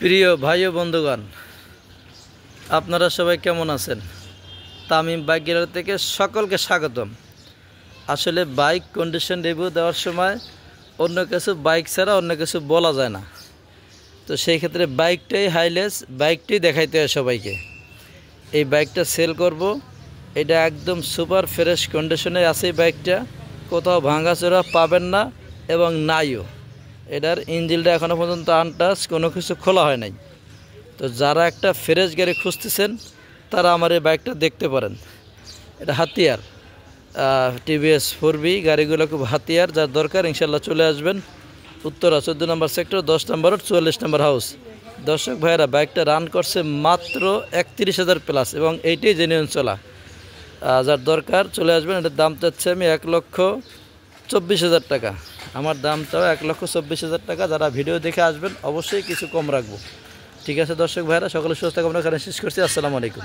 প্রিয় ভাই ও বন্ধুগণ, আপনারা সবাই কেমন আছেন? তামিম বাইক গ্যালারি থেকে সকলকে স্বাগতম। আসলে বাইক কন্ডিশন রিভিউ দেওয়ার সময় অন্য কিছু বাইক ছাড়া অন্য কিছু বলা যায় না। তো সেই ক্ষেত্রে বাইকটাই হাইলেস, বাইকটাই দেখাইতে হয় সবাইকে। এই বাইকটা সেল করব, এটা একদম সুপার ফ্রেশ কন্ডিশনে আছে। এই বাইকটা কোথাও ভাঙাচোরা পাবেন না এবং নাইও। এটার ইঞ্জিনটা এখনও পর্যন্ত আনটাচ, কোনো কিছু খোলা হয় নাই। তো যারা একটা ফ্রেশ গাড়ি খুঁজতেছেন তারা আমার এই বাইকটা দেখতে পারেন। এটা হাতিয়ার টিভিএস 4B গাড়িগুলো খুব হাতিয়ার। যার দরকার ইনশাল্লাহ চলে আসবেন উত্তরা 14 নম্বর সেক্টর 10 নম্বর 44 নম্বর হাউস। দর্শক ভাইয়েরা, বাইকটা রান করছে মাত্র 31,000 প্লাস এবং এইটাই জেনুইন চলা। যার দরকার চলে আসবেন। এটার দাম চাচ্ছে আমি 1,24,000 টাকা। আমার দামটাও 1,24,000 টাকা। যারা ভিডিও দেখে আসবেন অবশ্যই কিছু কম রাখবো। ঠিক আছে দর্শক ভাইরা, সকলে সুস্থ কামনা করে শেষ করছি। আসসালামু আলাইকুম।